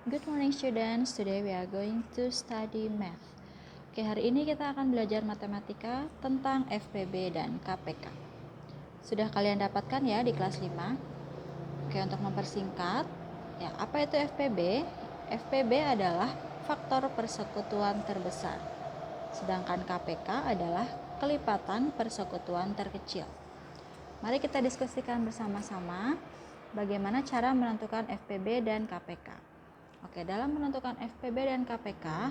Good morning students, today we are going to study math. Oke, hari ini kita akan belajar matematika tentang FPB dan KPK. Sudah kalian dapatkan ya di kelas 5? Oke, untuk mempersingkat, ya apa itu FPB? FPB adalah faktor persekutuan terbesar. Sedangkan KPK adalah kelipatan persekutuan terkecil. Mari kita diskusikan bersama-sama bagaimana cara menentukan FPB dan KPK. Oke, dalam menentukan FPB dan KPK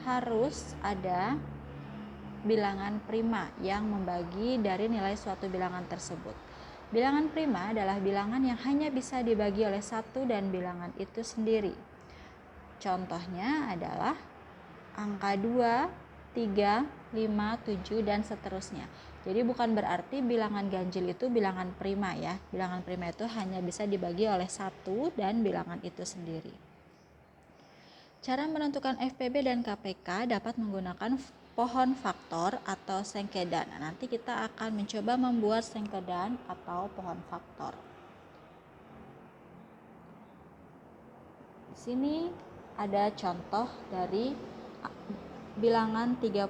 harus ada bilangan prima yang membagi dari nilai suatu bilangan tersebut. Bilangan prima adalah bilangan yang hanya bisa dibagi oleh satu dan bilangan itu sendiri. Contohnya adalah angka 2, 3, 5, 7, dan seterusnya. Jadi bukan berarti bilangan ganjil itu bilangan prima ya. Bilangan prima itu hanya bisa dibagi oleh satu dan bilangan itu sendiri. Cara menentukan FPB dan KPK dapat menggunakan pohon faktor atau sengkedan. Nah, nanti kita akan mencoba membuat sengkedan atau pohon faktor. Di sini ada contoh dari bilangan 30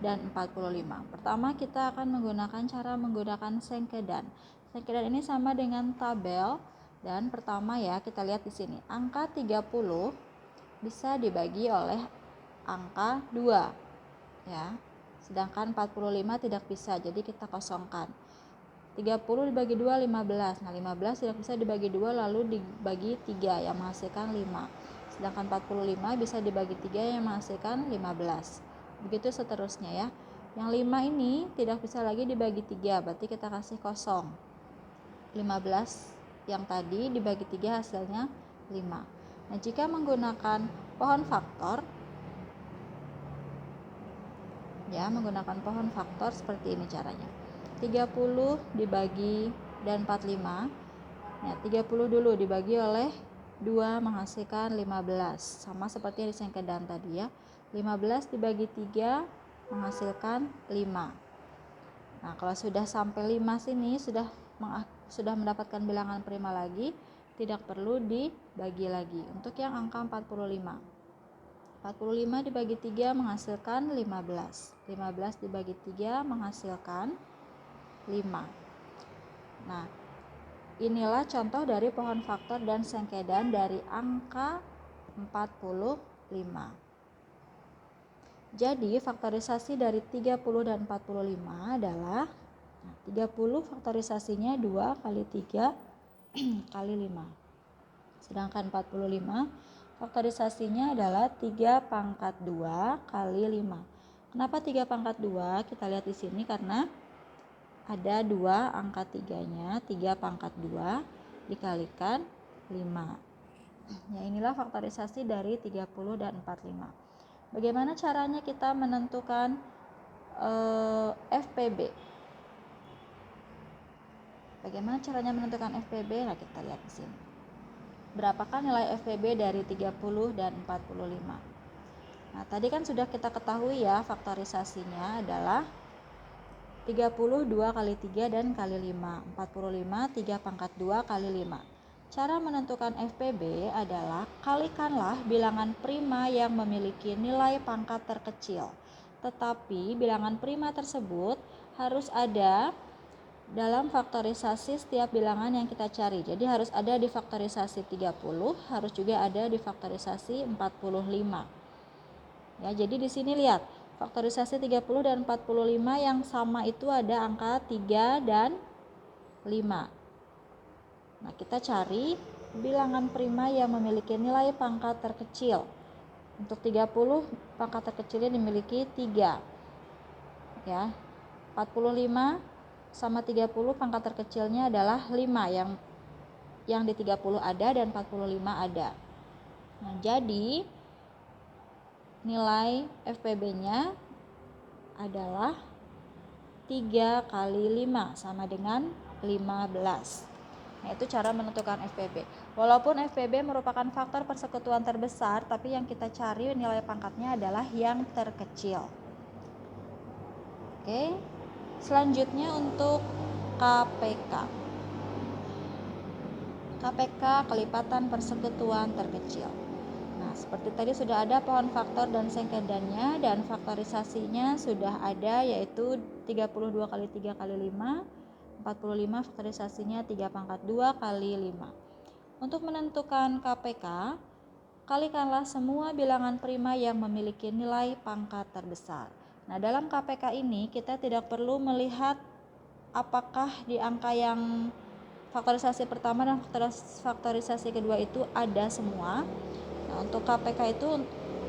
dan 45. Pertama kita akan menggunakan sengkedan. Sengkedan ini sama dengan tabel dan pertama ya kita lihat di sini. Angka 30 bisa dibagi oleh angka 2 ya. Sedangkan 45 tidak bisa, jadi kita kosongkan. 30 dibagi 2 15. Nah, 15 tidak bisa dibagi 2 lalu dibagi 3 yang menghasilkan 5. Sedangkan 45 bisa dibagi 3 yang menghasilkan 15. Begitu seterusnya ya. Yang 5 ini tidak bisa lagi dibagi 3, berarti kita kasih kosong. 15 yang tadi dibagi 3 hasilnya 5. Nah, jika menggunakan pohon faktor, ya, menggunakan pohon faktor seperti ini caranya. 30 dibagi dan 45. Ya, 30 dulu dibagi oleh 2 menghasilkan 15. Sama seperti yang di sengkedan tadi ya. 15 dibagi 3 menghasilkan 5. Nah, kalau sudah sampai 5 sini sudah mendapatkan bilangan prima lagi, tidak perlu dibagi lagi. Untuk yang angka 45 dibagi 3 menghasilkan 15. 15 dibagi 3 menghasilkan 5. Nah, inilah contoh dari pohon faktor dan sengkedan dari angka 45. Jadi, faktorisasi dari 30 dan 45 adalah 30 faktorisasinya 2 kali 3 kali 5. Sedangkan 45 faktorisasinya adalah 3 pangkat 2 kali 5. Kenapa 3 pangkat 2? Kita lihat di sini karena ada 2 angka 3-nya, 3 pangkat 2 dikalikan 5. Ya, inilah faktorisasi dari 30 dan 45. Bagaimana caranya kita menentukan FPB? Bagaimana caranya menentukan FPB? Nah, kita lihat di sini. Berapakah nilai FPB dari 30 dan 45? Nah, tadi kan sudah kita ketahui ya, faktorisasinya adalah 30 2 kali 3 dan kali 5. 45 3 pangkat 2 kali 5. Cara menentukan FPB adalah kalikanlah bilangan prima yang memiliki nilai pangkat terkecil. Tetapi bilangan prima tersebut harus ada dalam faktorisasi setiap bilangan yang kita cari. Jadi harus ada di faktorisasi 30, harus juga ada di faktorisasi 45. Ya, jadi di sini lihat, faktorisasi 30 dan 45 yang sama itu ada angka 3 dan 5. Nah, kita cari bilangan prima yang memiliki nilai pangkat terkecil. Untuk 30 pangkat terkecilnya dimiliki 3. Ya. 45 sama 30 pangkat terkecilnya adalah 5 yang di 30 ada dan 45 ada. Nah, jadi nilai FPB-nya adalah 3 kali 5 sama dengan 15. Nah, itu cara menentukan FPB. Walaupun FPB merupakan faktor persekutuan terbesar, tapi yang kita cari nilai pangkatnya adalah yang terkecil. Oke. Selanjutnya untuk KPK. KPK kelipatan persekutuan terkecil. Nah, seperti tadi sudah ada pohon faktor dan sengkedannya, dan faktorisasinya sudah ada, yaitu 32 kali 3 kali 5, 45. Faktorisasinya 3 pangkat 2 kali 5. Untuk menentukan KPK, kalikanlah semua bilangan prima yang memiliki nilai pangkat terbesar. Nah, dalam KPK ini kita tidak perlu melihat apakah di angka yang faktorisasi pertama dan faktorisasi kedua itu ada semua. Nah, untuk KPK itu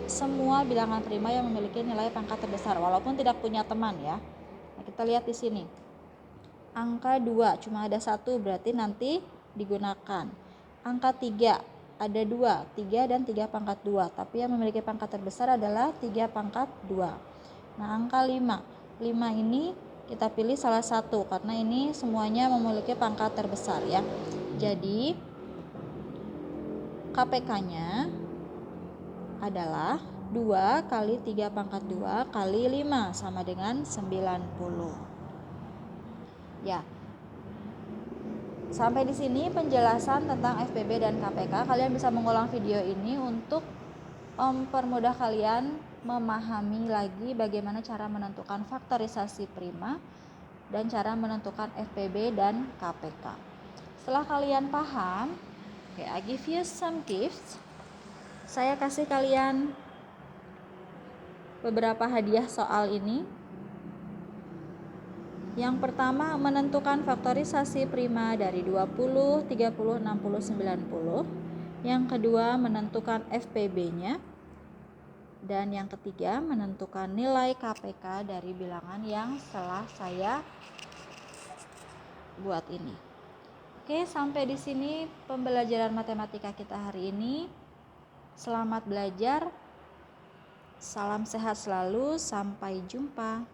semua bilangan prima yang memiliki nilai pangkat terbesar walaupun tidak punya teman ya. Nah, kita lihat di sini. Angka 2 cuma ada 1, berarti nanti digunakan. Angka 3 ada 2, 3 dan 3 pangkat 2, tapi yang memiliki pangkat terbesar adalah 3 pangkat 2. Nah, angka 5. 5 ini kita pilih salah satu karena ini semuanya memiliki pangkat terbesar ya. Jadi KPK-nya adalah 2 kali 3 pangkat 2 kali 5 sama dengan 90. Ya. Sampai di sini penjelasan tentang FPB dan KPK. Kalian bisa mengulang video ini untuk mempermudah kalian memahami lagi bagaimana cara menentukan faktorisasi prima dan cara menentukan FPB dan KPK. Setelah kalian paham, I give you some gifts. Saya kasih kalian beberapa hadiah soal ini. Yang pertama, menentukan faktorisasi prima dari 20, 30, 60, 90. Yang kedua, menentukan FPB-nya. Dan yang ketiga, menentukan nilai KPK dari bilangan yang telah saya buat ini. Oke, sampai di sini pembelajaran matematika kita hari ini. Selamat belajar. Salam sehat selalu. Sampai jumpa.